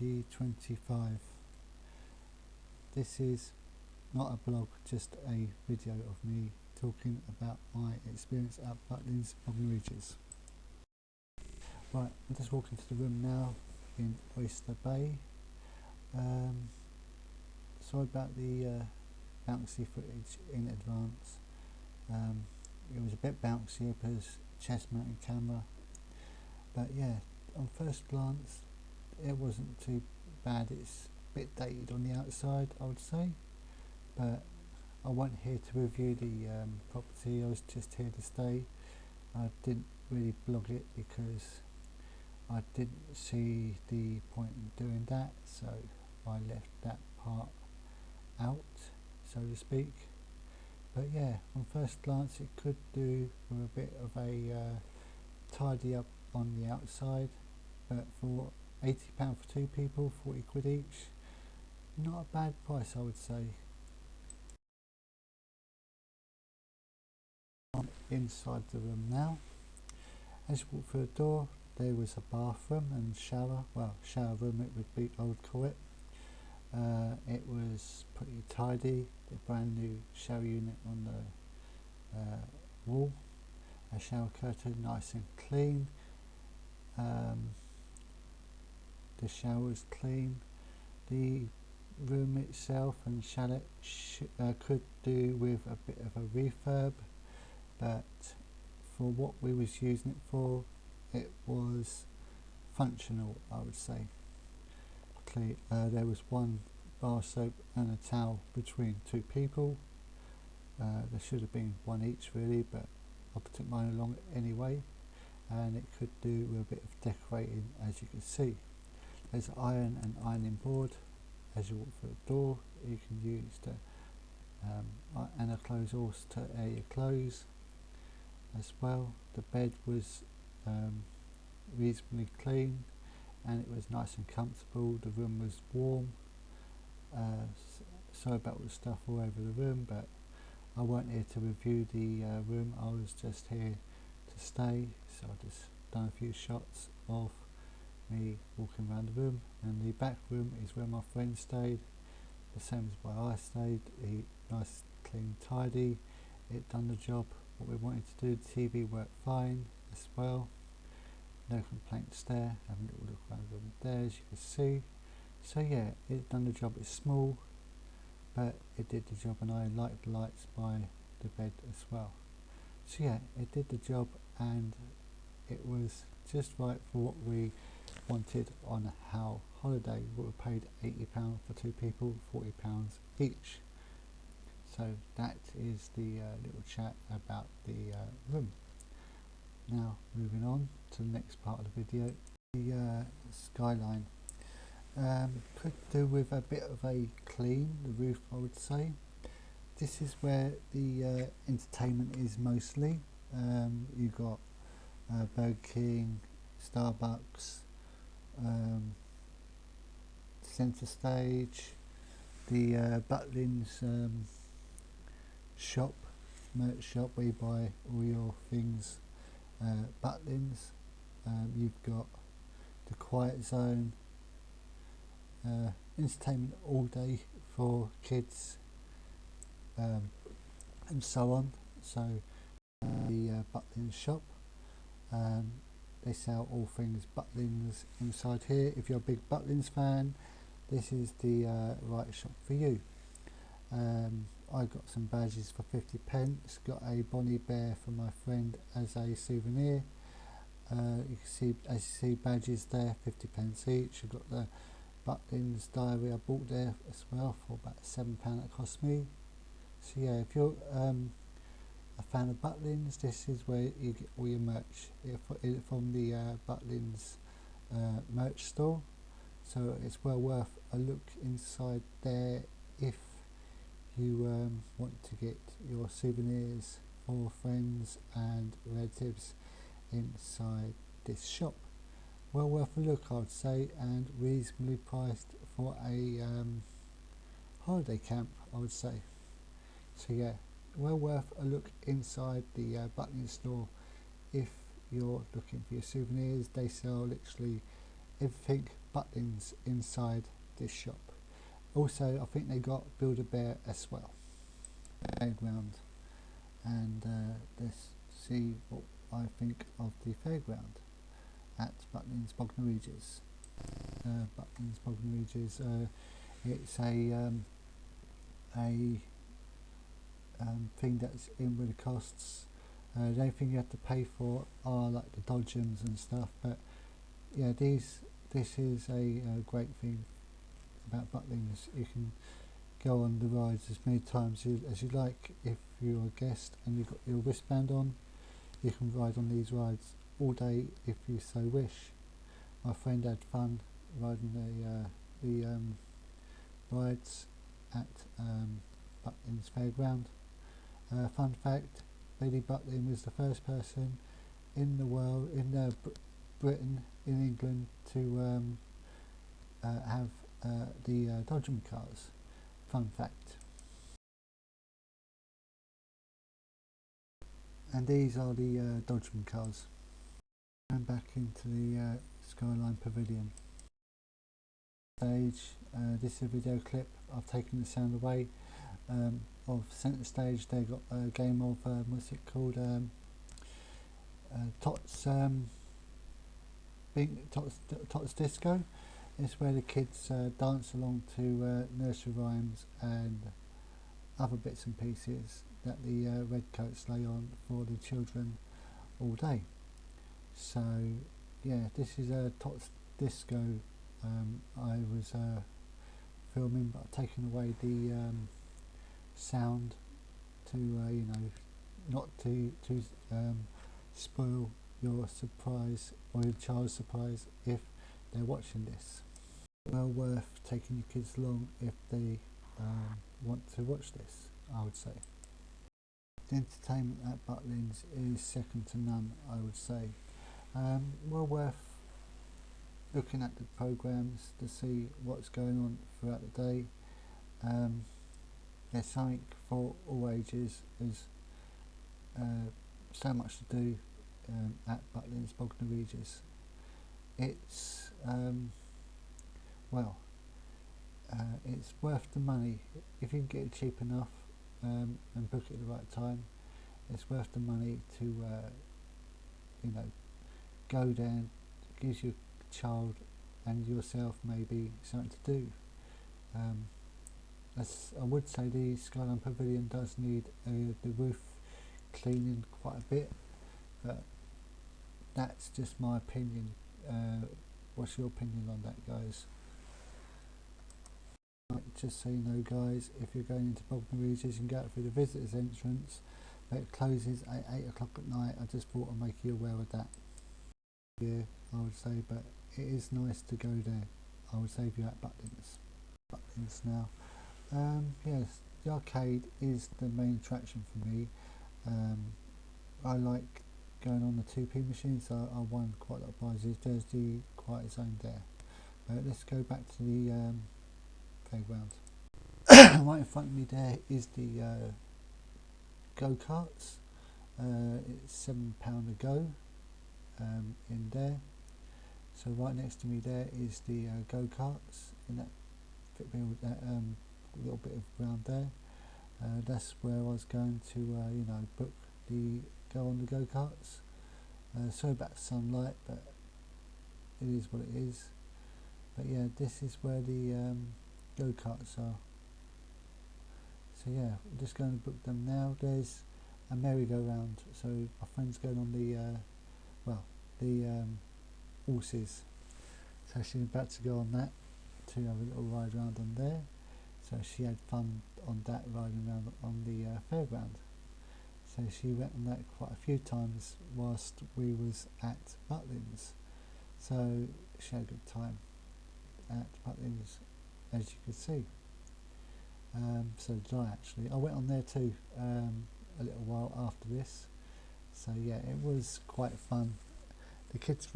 2025. This is not a blog, just a video of me talking about my experience at Butlins Bognor Regis. Right, I'm just walking to the room now in Oyster Bay. Sorry about the bouncy footage in advance. It was a bit bouncy because chest mounted camera, but yeah, on first glance it wasn't too bad. It's a bit dated on the outside, I would say, but I wasn't here to review the property. I was just here to stay. I didn't really blog it because I didn't see the point in doing that, so I left that part out, so to speak. But yeah, on first glance it could do with a bit of a tidy up on the outside, but for £80 for two people, 40 quid each, not a bad price, I would say. I'm inside the room now. As you walk through the door, there was a bathroom and shower, well, shower room it would be, I would call it. It was pretty tidy, the brand new shower unit on the wall, a shower curtain nice and clean. The shower was clean. The room itself and chalet could do with a bit of a refurb, but for what we was using it for, it was functional, I would say. There was one bar soap and a towel between two people. There should have been one each really, but I took mine along anyway, and it could do with a bit of decorating. As you can see, there's iron and ironing board. As you walk through the door, you can use the and a clothes horse to air your clothes as well. The bed was reasonably clean and it was nice and comfortable. The room was warm. Sorry about all the stuff all over the room, but I weren't here to review the room. I was just here to stay, so I just done a few shots of me walking around the room. And the back room is where my friend stayed, the same as where I stayed. Nice, clean, tidy. It done the job what we wanted to do. The TV worked fine as well, no complaints there. Having a little look around the room there, as you can see. So yeah, it done the job. It's small, but it did the job, and I liked the lights by the bed as well. So yeah, it did the job, and it was just right for what we wanted on a holiday. We were paid £80 for two people, £40 each. So that is the little chat about the room. Now moving on to the next part of the video, the Skyline. Could do with a bit of a clean, the roof, I would say. This is where the entertainment is mostly. You've got Burger King, Starbucks, centre stage, the Butlins shop, merch shop where you buy all your things Butlins. You've got the quiet zone, entertainment all day for kids, and so on. So the Butlins shop, they sell all things Butlins inside here. If you're a big Butlins fan, this is the right shop for you. I got some badges for 50p. Got a Bonnie Bear for my friend as a souvenir. You can see, as you see, badges there, 50p each. I've got the Butlins diary I bought there as well for about £7 it cost me. So yeah, if you're a fan of Butlins, this is where you get all your merch from the Butlins merch store. So it's well worth a look inside there if you want to get your souvenirs for friends and relatives inside this shop. Well worth a look, I would say, and reasonably priced for a holiday camp, I would say. So yeah, well worth a look inside the Butlins store if you're looking for your souvenirs. They sell literally everything Butlins inside this shop. Also, I think they got Build-A-Bear as well. Fairground, and let's see what I think of the fairground at Butlins Bognor Regis. Butlins Bognor Regis, it's a thing that's in with the costs. The only thing you have to pay for are like the dodgems and stuff, but yeah, this is a great thing about Butlins. You can go on the rides as many times as you like. If you're a guest and you've got your wristband on, you can ride on these rides all day if you so wish. My friend had fun riding the rides at Butlins Fairground. Fun fact, Lady Butlin was the first person in the world, in Britain, in England, to have the dodgem cars. Fun fact. And these are the dodgem cars. And back into the Skyline Pavilion. Stage. This is a video clip. I've taken the sound away. Of centre stage, they got a game of what's it called? Tots Disco. It's where the kids dance along to nursery rhymes and other bits and pieces that the redcoats lay on for the children all day. So yeah, this is a Tots Disco. I was filming, but I've taken away the sound to you know, not to spoil your surprise or your child's surprise if they're watching this. Well worth taking your kids along if they want to watch this, I would say. The entertainment at Butlins is second to none, I would say. Well worth looking at the programmes to see what's going on throughout the day. There's something for all ages. There's so much to do at Butlins Bognor Regis. It's it's worth the money if you can get it cheap enough and book it at the right time. It's worth the money to you know, go there. It gives your child and yourself maybe something to do. As I would say, the Skyline Pavilion does need the roof cleaning quite a bit, but that's just my opinion. What's your opinion on that, guys? Just so you know, guys, if you're going into Bognor Regis, you can go out through the visitors entrance, but it closes at 8 o'clock at night. I just thought I'd make you aware of that. Yeah, I would say, but it is nice to go there. I would say if you're at Butlins now. Yes, the arcade is the main attraction for me. I like going on the 2p machine, so I won quite a lot of prizes. There's the quiet zone there. But let's go back to the fairground. Right in front of me there is the go-karts. It's £7 a go in there. So right next to me there is the go-karts in that little bit of ground there. That's where I was going to you know, go on the go-karts. Sorry about the sunlight, but it is what it is. But yeah, this is where the go-karts are. So yeah, I'm just going to book them now. There's a merry-go-round, so my friend's going on the horses. So she's about to go on that to have a little ride around on there. So she had fun on that, riding around on the fairground. So she went on that quite a few times whilst we was at Butlins. So she had a good time at Butlins, as you could see. So did I actually. I went on there too a little while after this. So yeah, it was quite fun. The kids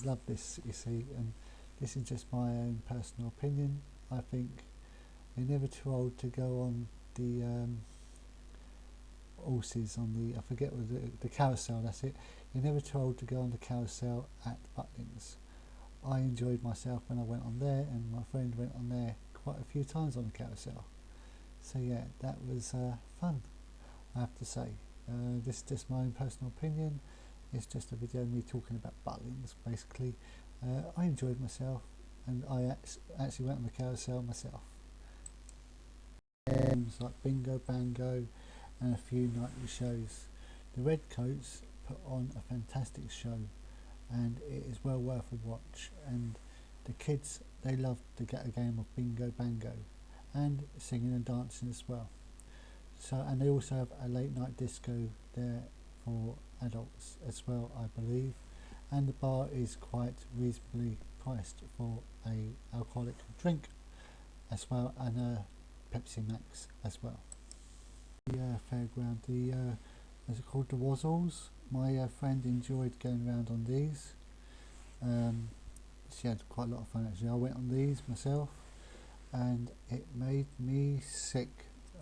love this, you see, and this is just my own personal opinion. I think they're never too old to go on the horses, on the, I forget what the carousel, that's it. You're never too old to go on the carousel at Butlins. I enjoyed myself when I went on there, and my friend went on there quite a few times on the carousel. So yeah, that was fun, I have to say. This is just my own personal opinion. It's just a video of me talking about Butlins, basically. I enjoyed myself, and I actually went on the carousel myself. Games like Bingo Bango and a few nightly shows. The Redcoats put on a fantastic show, and it is well worth a watch. And the kids, they love to get a game of Bingo Bango, and singing and dancing as well. So, and they also have a late night disco there for adults as well, I believe. And the bar is quite reasonably priced for a alcoholic drink as well, and a Pepsi Max as well. The fairground, is it called the Wazzles? My friend enjoyed going around on these. She had quite a lot of fun actually. I went on these myself, and it made me sick,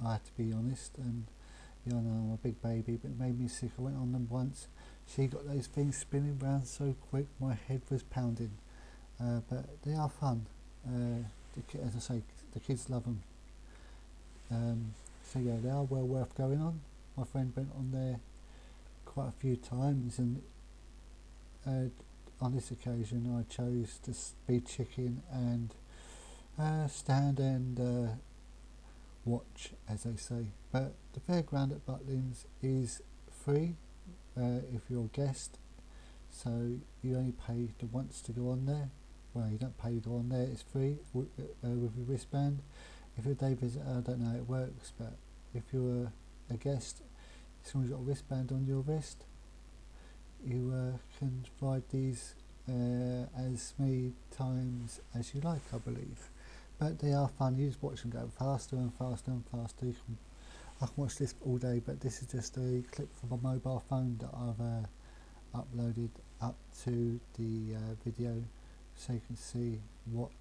I have to be honest. And you know, I'm a big baby, but it made me sick. I went on them once. She got those things spinning round so quick, my head was pounding. But they are fun. As I say, the kids love them. So yeah, they are well worth going on. My friend went on there quite a few times, and on this occasion I chose to be chicken and stand and watch, as they say. But the fairground at Butlins is free if you're a guest, so you only pay the once to go on there. Well, you don't pay to go on there, it's free with your wristband. If you're a day visitor, I don't know how it works, but if you're a guest, as long as you've got a wristband on your wrist, you can ride these as many times as you like, I believe. But they are fun. You just watch them go faster and faster and faster. I can watch this all day, but this is just a clip from my mobile phone that I've uploaded up to the video, so you can see what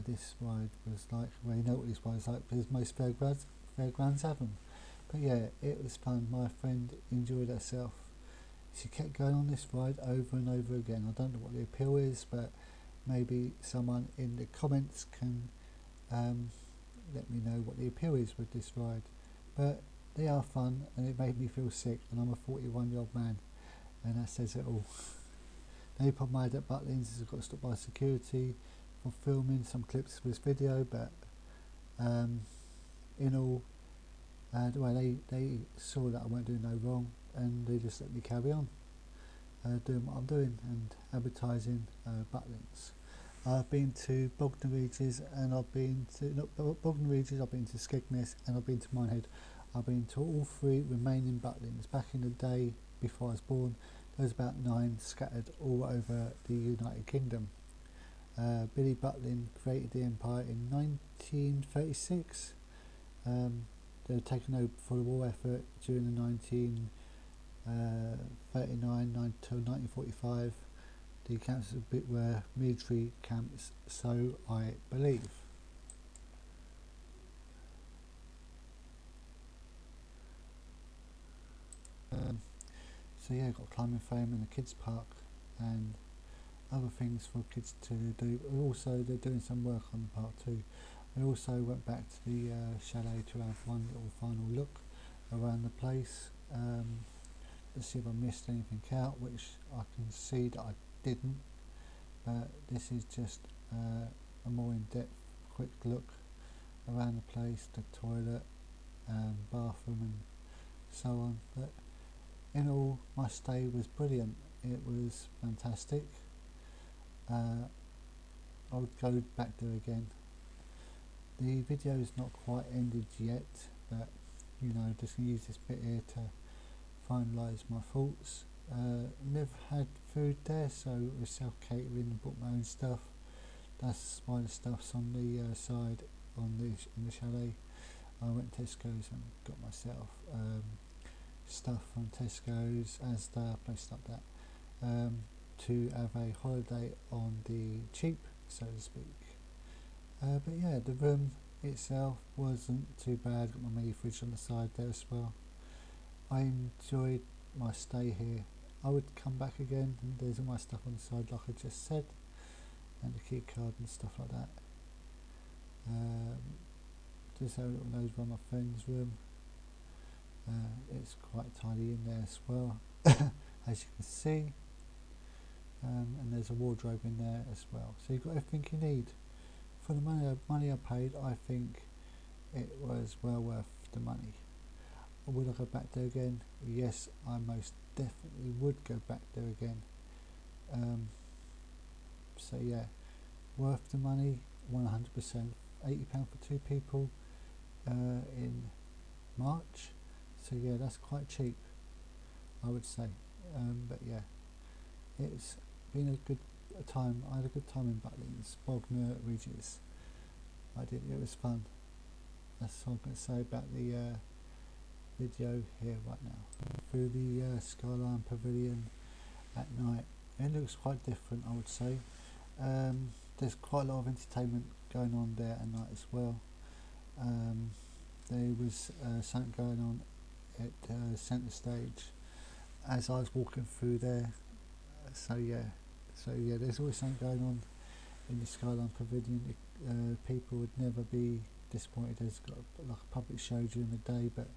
this ride was like. Well, you know what this ride is like because most fairgrounds have them. But yeah, it was fun. My friend enjoyed herself. She kept going on this ride over and over again. I don't know what the appeal is, but maybe someone in the comments can let me know what the appeal is with this ride. But they are fun, and it made me feel sick, and I'm a 41-year-old man, and that says it all. The only problem I had at Butlins is I got stopped by security for filming some clips of this video, but in all, well, they saw that I weren't doing no wrong, and they just let me carry on doing what I'm doing and advertising Butlins. I've been to Bognor Regis, and I've been to Bognor Regis, I've been to Skegness, and I've been to Minehead. I've been to all three remaining Butlins. Back in the day, before I was born, there was about 9 scattered all over the United Kingdom. Billy Butlin created the empire in 1936. They were taken over for the war effort during the 1939 to 1945. The camps were military camps, so I believe. So yeah, got climbing frame in the kids park and other things for kids to do. Also, they're doing some work on the park too. We also went back to the chalet to have one little final look around the place. Let's see if I missed anything out, which I can see that I didn't. But this is just a more in-depth quick look around the place, the toilet, bathroom and so on. But in all, my stay was brilliant. It was fantastic. I would go back there again. The video is not quite ended yet, but you know, just going to use this bit here to finalise my thoughts. Never had food there, so it was self-catering and bought my own stuff. That's why the stuff's on the side in the chalet. I went to Tesco's and got myself stuff from Tesco's, Asda, places like that, to have a holiday on the cheap, so to speak. But yeah, the room itself wasn't too bad. Got my mini fridge on the side there as well. I enjoyed my stay here, I would come back again, and there's all my stuff on the side like I just said, and the key card and stuff like that. Just have a little nose around my friend's room. It's quite tidy in there as well, as you can see, and there's a wardrobe in there as well, so you've got everything you need for the money I paid. I think it was well worth the money. Would I go back there again? Yes, I most definitely would go back there again. So yeah, worth the money 100%. £80 for 2 people in March, so yeah, that's quite cheap, I would say. But yeah, it's been a good time. I had a good time in Butlins Bognor Regis. I did. It was fun. That's all I'm going to say about the video here right now. Through the Skyline Pavilion at night, it looks quite different, I would say. There's quite a lot of entertainment going on there at night as well. There was something going on at centre stage as I was walking through there. So yeah, there's always something going on in the Skyline Pavilion. People would never be disappointed. There's got like a public show during the day, but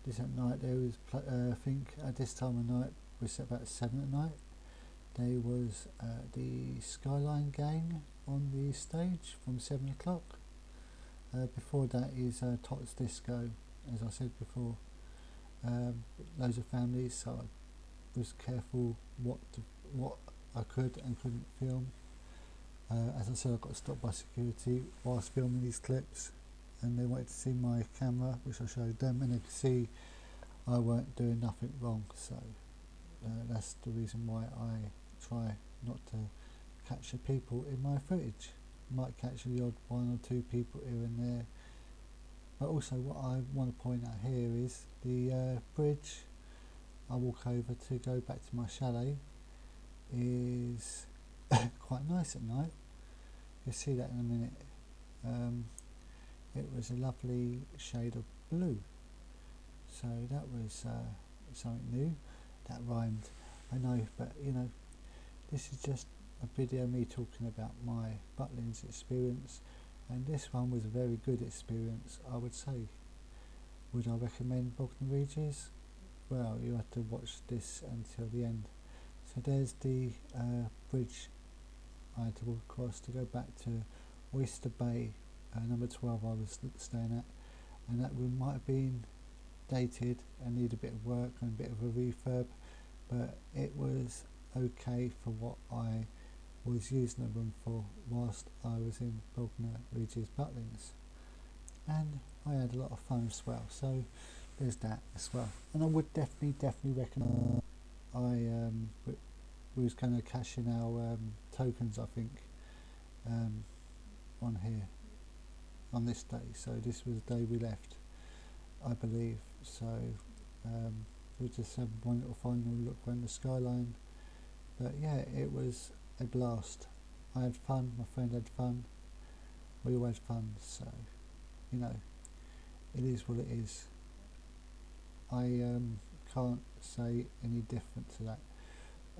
this at night there was I think at this time of night, we set about 7 at night, there was the Skyline gang on the stage from 7 o'clock. Before that is Tots Disco, as I said before. Loads of families, so I was careful what I could and couldn't film. As I said, I got stopped by security whilst filming these clips, and they wanted to see my camera, which I showed them, and they could see I weren't doing nothing wrong. So that's the reason why I try not to capture people in my footage. Might catch the odd 1 or 2 people here and there, but also what I want to point out here is the bridge I walk over to go back to my chalet is quite nice at night. You'll see that in a minute. It was a lovely shade of blue, so that was something new. That rhymed, I know, but you know, this is just a video me talking about my Butlins experience, and this one was a very good experience, I would say. Would I recommend Bognor Regis? Well, you have to watch this until the end. So there's the bridge I had to walk across to go back to Oyster Bay, number 12 I was staying at, and that room might have been dated and need a bit of work and a bit of a refurb, but it was okay for what I was using the room for whilst I was in Bognor Regis Butlins, and I had a lot of fun as well, so there's that as well. And I would definitely recommend. We was going to cash in our tokens, I think, on here on this day, so this was the day we left, I believe. So we'll just have one little final look around the Skyline, but yeah, it was a blast. I had fun, my friend had fun, we all had fun, so you know, it is what it is. I can't say any different to that.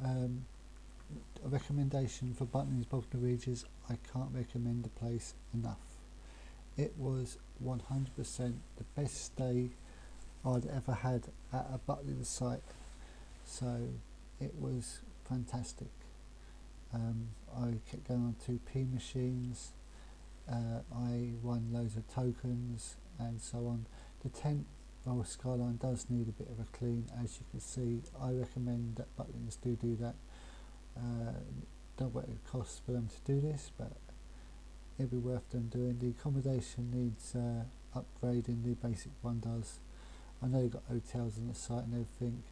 A recommendation for Butlins Bognor Regis, I can't recommend the place enough. It was 100% the best stay I'd ever had at a Butlins site, so it was fantastic. I kept going on 2p machines, I won loads of tokens and so on. The tent, well, Skyline does need a bit of a clean, as you can see. I recommend that Butlins do that. Don't know what it costs for them to do this, but it'll be worth them doing. The accommodation needs upgrading, the basic one does. I know you've got hotels on the site and everything,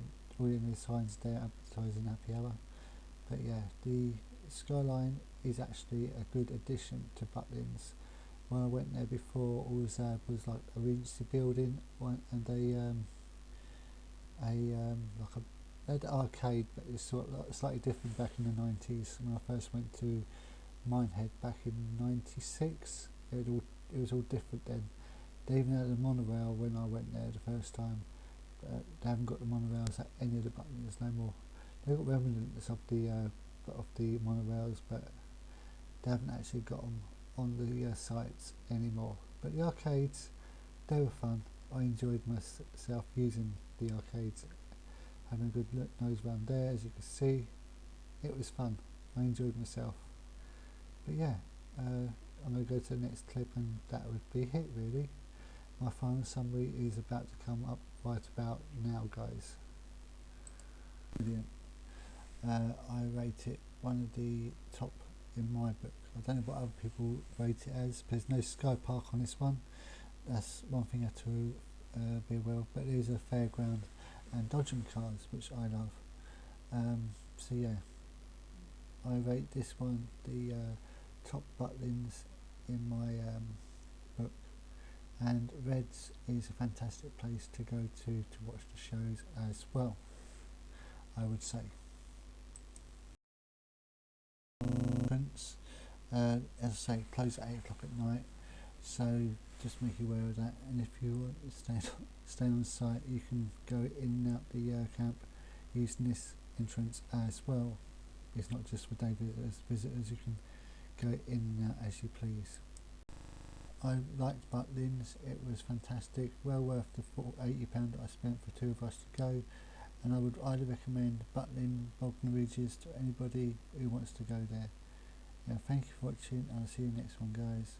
all in the signs there advertising happy hour, but yeah, the Skyline is actually a good addition to Butlins. When I went there before, all was like a Regency building, and like a had arcade, but it's sort of like slightly different back in the 90s. When I first went to Minehead back in 96, it was all different then. They even had a monorail when I went there the first time, but they haven't got the monorails at any of the Butlins no more. They've got remnants of the monorails, but they haven't actually got them on the sites anymore. But the arcades, they were fun. I enjoyed myself using the arcades, having a good nose round there. As you can see, it was fun. I enjoyed myself. But yeah, I'm going to go to the next clip, and that would be it really. My final summary is about to come up right about now, guys. Brilliant. I rate it one of the top in my book. I don't know what other people rate it as. There's no Sky Park on this one. That's one thing I have to be aware of. But there's a Fairground and dodging cars, which I love. So yeah, I rate this one the top Butlins in my book. And Reds is a fantastic place to go to watch the shows as well, I would say. As I say, close at 8 o'clock at night, so just make you aware of that. And if you want to stay on site, you can go in and out the camp using this entrance as well. It's not just for day visitors, you can go in and out as you please. I liked Butlins, it was fantastic, well worth the £80 that I spent for two of us to go, and I would highly recommend Butlins Bognor Regis to anybody who wants to go there. Yeah, thank you for watching, and I'll see you next one, guys.